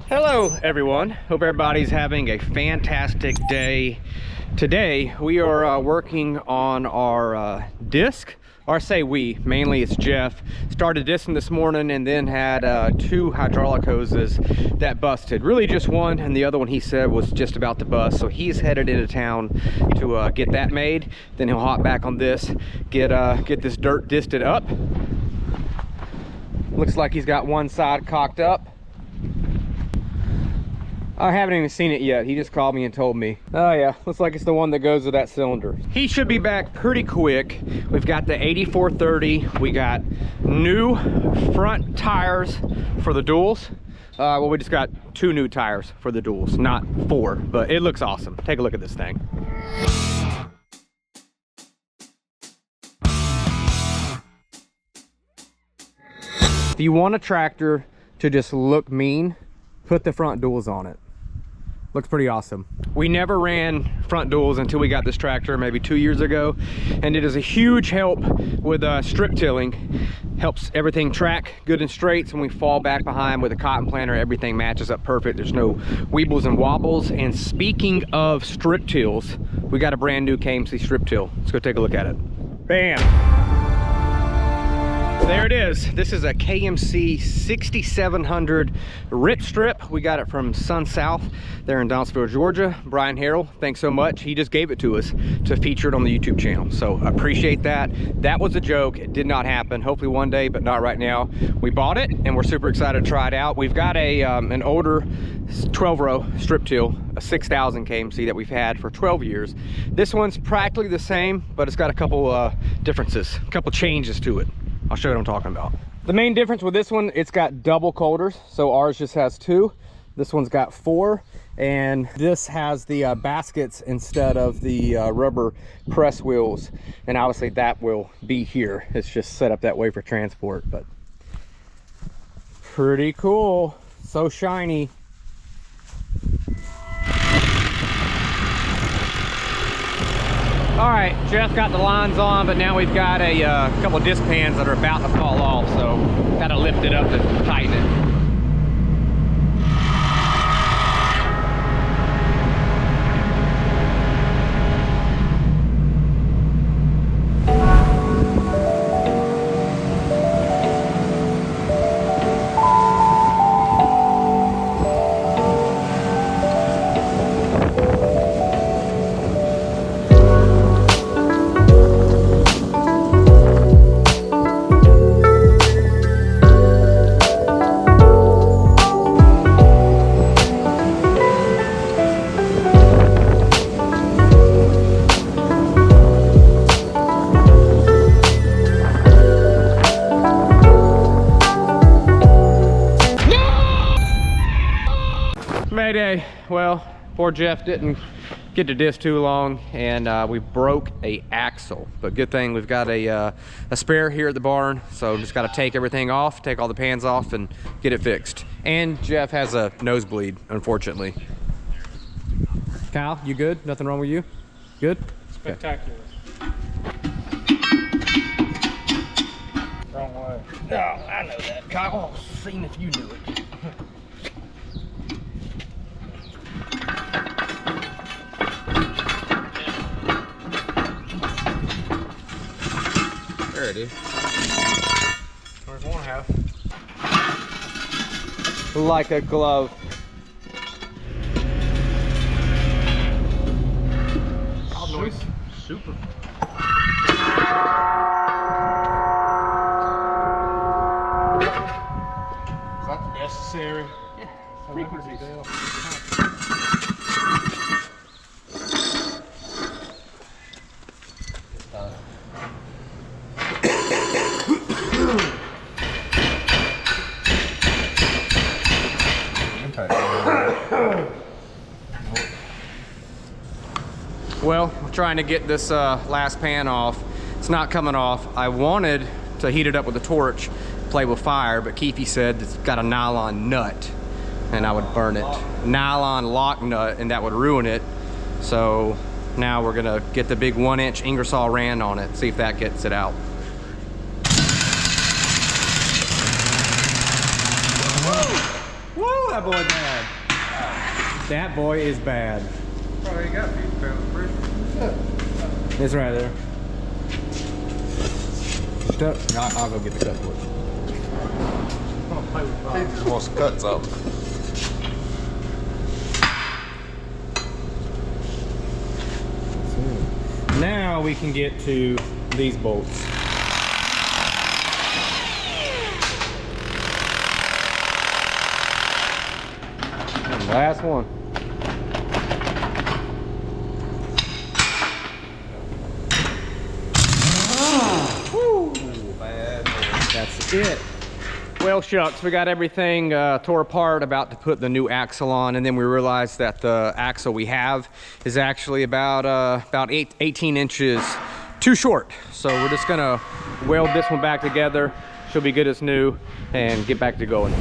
Hello everyone, hope everybody's having a fantastic day. Today we are working on our disc, or I say we, mainly it's Jeff. Started discing this morning and then had two hydraulic hoses that busted. Really just one, and the other one he said was just about to bust. So he's headed into town to get that made. Then he'll hop back on this, get this dirt disted up. Looks like he's got one side cocked up. I haven't even seen it yet. He just called me and told me. Oh yeah, looks like it's the one that goes with that cylinder. He should be back pretty quick. We've got the 8430. We got new front tires for the duals. Well, we just got 2 new tires for the duals, not 4, but it looks awesome. Take a look at this thing. If you want a tractor to just look mean, put the front duals on it. Looks pretty awesome. We never ran front duals until we got this tractor maybe 2 years ago, and it is a huge help with strip tilling. Helps everything track good and straight, so when we fall back behind with a cotton planter, everything matches up perfect. There's no weebles and wobbles. And speaking of strip tills, we got a brand new KMC strip till. Let's go take a look at it. Bam! There it is. This is a KMC 6700 rip strip. We got it from Sun South there in Donaldsonville, Georgia. Brian Harrell, thanks so much. He just gave it to us to feature it on the YouTube channel. So appreciate that. That was a joke. It did not happen. Hopefully one day, but not right now. We bought it and we're super excited to try it out. We've got a an older 12-row strip till, a 6000 KMC that we've had for 12 years. This one's practically the same, but it's got a couple differences, a couple changes to it. I'll show you what I'm talking about. The main difference with this one, it's got double colders. So ours just has 2. This one's got 4. And this has the baskets instead of the rubber press wheels. And obviously that will be here. It's just set up that way for transport, but pretty cool. So shiny. All right, Jeff got the lines on, but now we've got a couple of disc pans that are about to fall off, so gotta lift it up to tighten it. Mayday. Well, poor Jeff didn't get to disc too long, and we broke a axle, but good thing we've got a spare here at the barn, so just got to take everything off, take all the pans off and get it fixed. And Jeff has a nosebleed, unfortunately. Kyle, you good? Nothing wrong with you? Good? Spectacular. Okay. Wrong way. No, I know that, Kyle. Seeing if you knew it. There it is. There's one half. Like a glove. Noise. Super. Is that necessary? Yeah. Frequency. Well, we're trying to get this last pan off. It's not coming off. I wanted to heat it up with a torch, play with fire, but Keefe said it's got a nylon nut and I would burn it. Nylon lock nut, and that would ruin it. So now we're gonna get the big 1-inch Ingersoll Rand on it, see if that gets it out. Woo! that boy bad. That boy is bad. Probably got 50 pounds of pressure. It's right there. I'll go get the cut for He just wants to cut something. it. Now we can get to these bolts. And last one. That's it. Well, shucks, we got everything tore apart, about to put the new axle on, and then we realized that the axle we have is actually about 18 inches too short. So we're just gonna weld this one back together. She'll be good as new, and get back to going.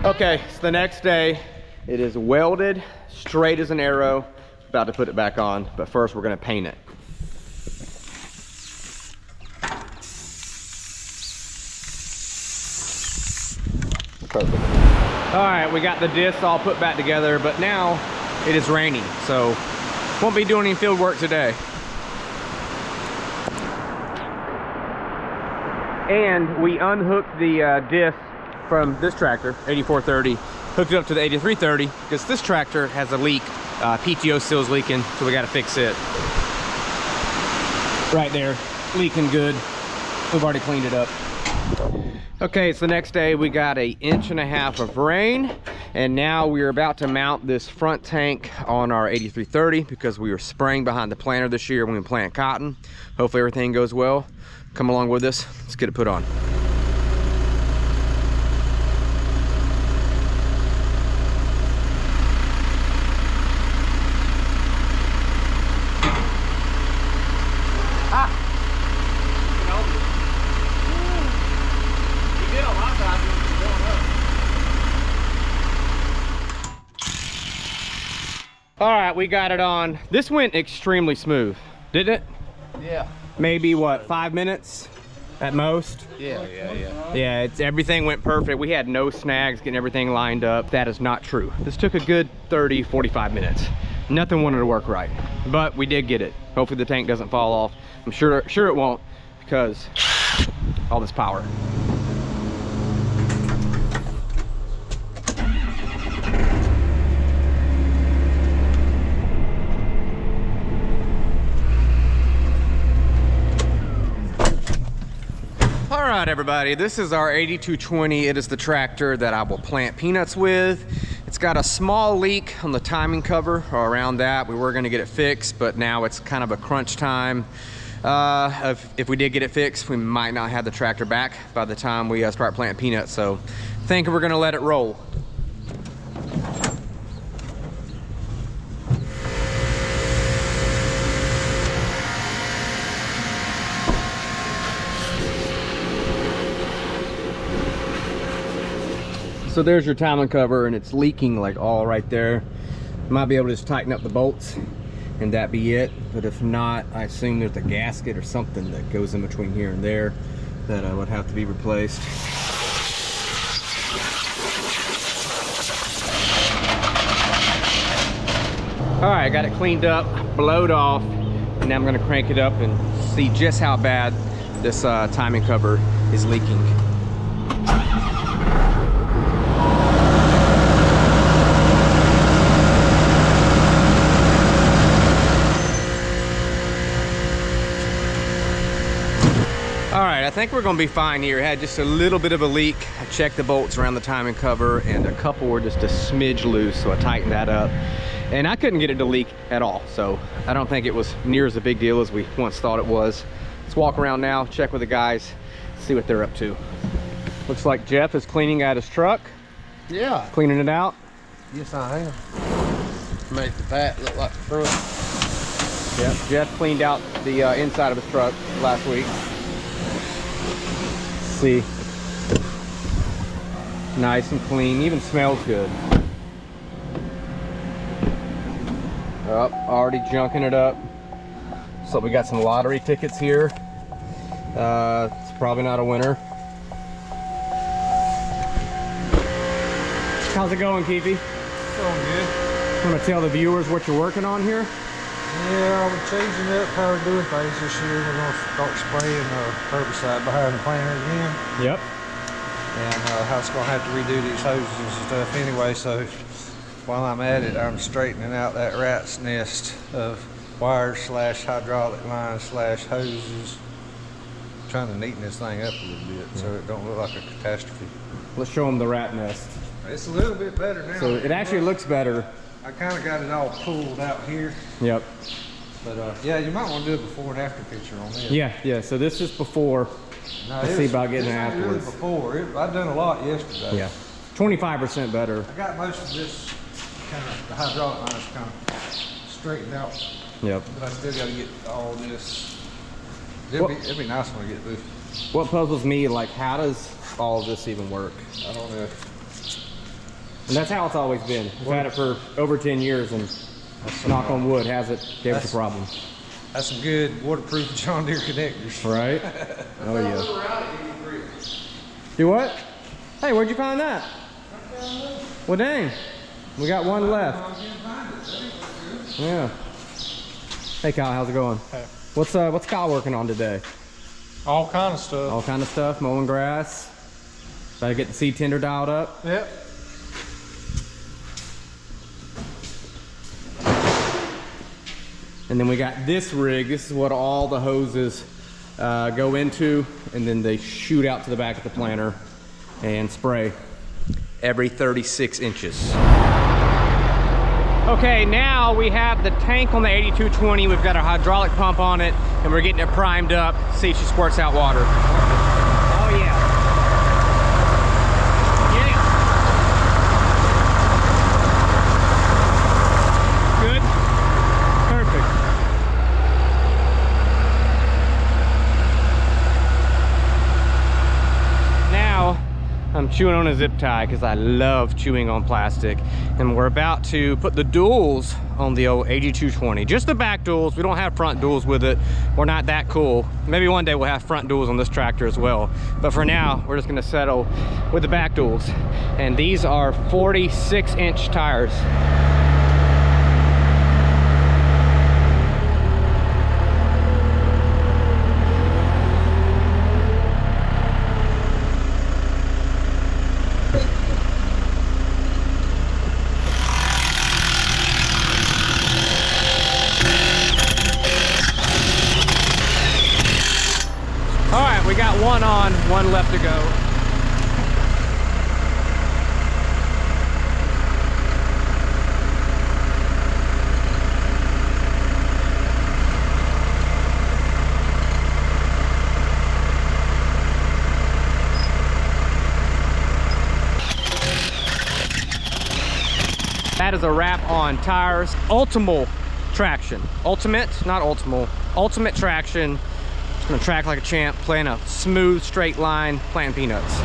Okay, it's the next day. It is welded, straight as an arrow. About to put it back on, but first we're gonna paint it. Perfect. All right, we got the discs all put back together, but now it is raining, so won't be doing any field work today. And we unhooked the disc from this tractor, 8430, hooked it up to the 8330 because this tractor has a leak. PTO seal's leaking, so we got to fix it. Right there, leaking good. We've already cleaned it up. Okay, it's the next day. We got 1.5 inches of rain, and now we're about to mount this front tank on our 8330 because we were spraying behind the planter this year when we plant cotton. Hopefully everything goes well. Come along with us. Let's get it put on. All right, we got it on. This went extremely smooth, didn't it? Yeah. Maybe what, 5 minutes at most? Yeah. Yeah, everything went perfect. We had no snags getting everything lined up. That is not true. This took a good 30, 45 minutes. Nothing wanted to work right, but we did get it. Hopefully the tank doesn't fall off. I'm sure it won't because all this power. All right, everybody, this is our 8220. It is the tractor that I will plant peanuts with. It's got a small leak on the timing cover or around that. We were gonna get it fixed, but now it's kind of a crunch time. If we did get it fixed, we might not have the tractor back by the time we start planting peanuts. So I think we're gonna let it roll. So there's your timing cover, and it's leaking like all right there. Might be able to just tighten up the bolts and that be it. But if not, I assume there's a gasket or something that goes in between here and there that would have to be replaced. All right, I got it cleaned up, blowed off, and now I'm gonna crank it up and see just how bad this timing cover is leaking. All right, I think we're gonna be fine here. It had just a little bit of a leak. I checked the bolts around the timing cover and a couple were just a smidge loose, so I tightened that up. And I couldn't get it to leak at all, so I don't think it was near as a big deal as we once thought it was. Let's walk around now, check with the guys, see what they're up to. Looks like Jeff is cleaning out his truck. Yeah. Cleaning it out. Yes, I am. Make the back look like the front. Yep, Jeff cleaned out the inside of his truck last week. See, nice and clean, even smells good. Oh, already junking it up. So we got some lottery tickets here. It's probably not a winner. How's it going, Keefy? Going good. Want to tell the viewers what you're working on here? Yeah, we're changing up how we're doing things this year. We're going to start spraying herbicide behind the planter again. Yep. And I was going to have to redo these hoses and stuff anyway, so while I'm at it, I'm straightening out that rat's nest of wires slash hydraulic lines slash hoses. Trying to neaten this thing up a little bit so it don't look like a catastrophe. Let's show them the rat nest. It's a little bit better now. So it actually looks better. I kind of got it all pulled out here. Yep. But yeah, you might want to do a before and after picture on this. Yeah. So this is before. No, Let's see about getting it afterwards. Really before. I've done a lot yesterday. Yeah. 25% better. I got most of this kind of, the hydraulic lines kind of straightened out. Yep. But I still got to get all this. It'd be nice when I get this. What puzzles me, like, how does all of this even work? I don't know. And that's how it's always been. We've had it for over 10 years, and knock on wood, hasn't gave us a problem. That's some good waterproof John Deere connectors. Right? Oh, yeah. Do what? Hey, where'd you find that? Well, dang. We got one left. Yeah. Hey, Kyle, how's it going? Hey. What's Kyle working on today? All kind of stuff. All kind of stuff, mowing grass. About to get the seed tender dialed up. Yep. And then we got this rig. This is what all the hoses go into, and then they shoot out to the back of the planter and spray every 36 inches. Okay, now we have the tank on the 8220. We've got a hydraulic pump on it, and we're getting it primed up. See if she squirts out water. Oh yeah. Good. Perfect. Now I'm chewing on a zip tie because I love chewing on plastic, and we're about to put the duals on the old 8220. Just the back duals. We don't have front duals with it. We're not that cool. Maybe one day we'll have front duals on this tractor as well, but for now we're just going to settle with the back duals, and these are 46-inch tires. We got one on, one left to go. That is a wrap on tires. Ultimal traction. Ultimate, not ultimal. Ultimate traction. Just gonna track like a champ, playing a smooth, straight line, planting peanuts.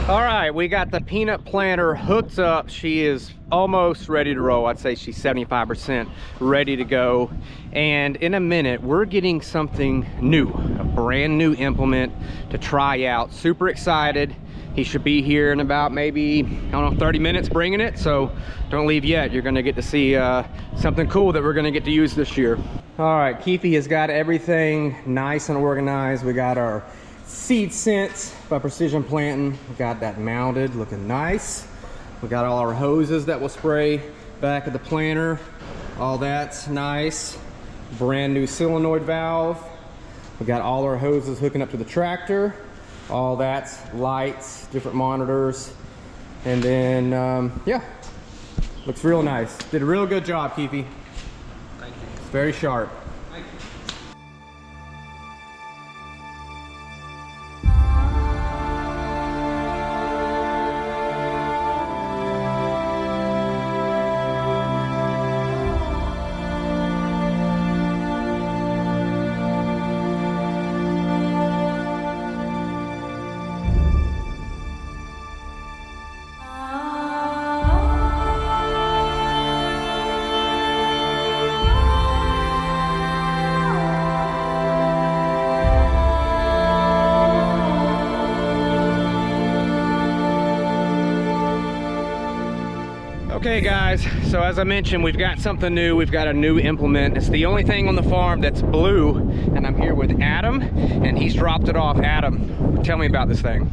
All right, we got the peanut planter hooked up. She is almost ready to roll. I'd say she's 75% ready to go. And in a minute, we're getting something new, a brand new implement to try out. Super excited. He should be here in about maybe, I don't know, 30 minutes bringing it. So don't leave yet. You're gonna get to see something cool that we're gonna get to use this year. All right, Keefy has got everything nice and organized. We got our seed scents by Precision Planting. We got that mounted, looking nice. We got all our hoses that will spray back of the planter. All that's nice. Brand new solenoid valve. We got all our hoses hooking up to the tractor. All that's lights, different monitors. And then, yeah, looks real nice. Did a real good job, Keefy. Thank you. It's very sharp. Thank you. Okay guys, so as I mentioned, we've got something new. We've got a new implement. It's the only thing on the farm that's blue, and I'm here with Adam, and he's dropped it off. Adam, tell me about this thing.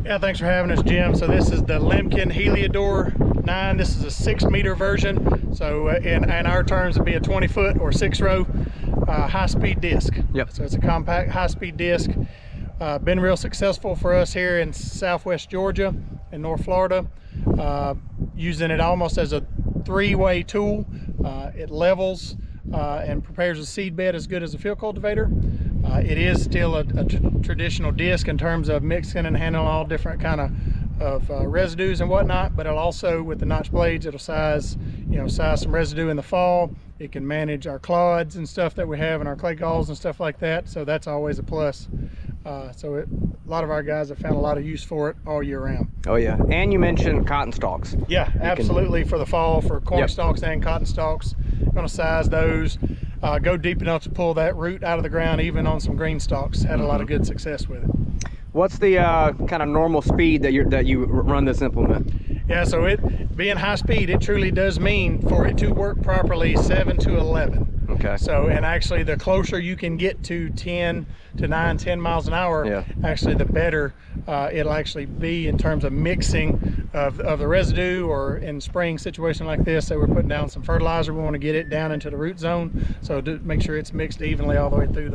Yeah, thanks for having us, Jim. So this is the Lemkin Heliodor 9. This is a 6-meter version. So in our terms, it'd be a 20-foot or 6-row high-speed disc. Yep. So it's a compact high-speed disc. Been real successful for us here in Southwest Georgia and North Florida. Using it almost as a 3-way tool. It levels and prepares a seed bed as good as a field cultivator. It is still a traditional disc in terms of mixing and handling all different kind of residues and whatnot, but it'll also, with the notch blades, it'll size some residue in the fall. It can manage our clods and stuff that we have in our clay galls and stuff like that, so that's always a plus. A lot of our guys have found a lot of use for it all year round. Oh yeah, and you mentioned cotton stalks. Yeah, absolutely. For the fall, for corn stalks and cotton stalks, gonna size those. Go deep enough to pull that root out of the ground, even on some green stalks. Had a lot of good success with it. What's the kind of normal speed that you run this implement? Yeah, so it being high speed, it truly does mean for it to work properly 7 to 11. Okay. So, and actually the closer you can get to 10 miles an hour, actually the better it'll actually be in terms of mixing of the residue, or in spraying situation like this, say we're putting down some fertilizer, we want to get it down into the root zone. So to make sure it's mixed evenly all the way through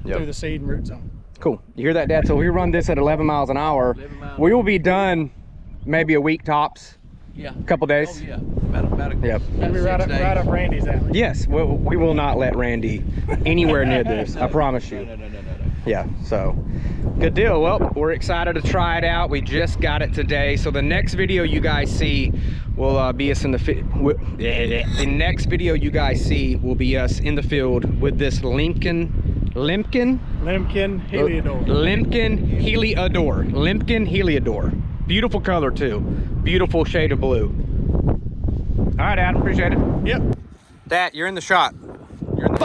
the seed and root zone. Cool. You hear that, Dad? So we run this at 11 miles an hour. We will be done maybe a week tops. Yeah. A couple days. Oh, yeah. About Maybe right up Randy's alley. Yes, we will not let Randy anywhere near this. I promise you. No. Yeah, so good deal. Well, we're excited to try it out. We just got it today. So the next video you guys see will be us in the next video you guys see will be us in the field with this Lemkin Heliodor. Lemkin Heliodor. Lemkin Heliodor. Beautiful color too. Beautiful shade of blue. All right, Adam, appreciate it. Yep. Dad, you're in the shot. You're in the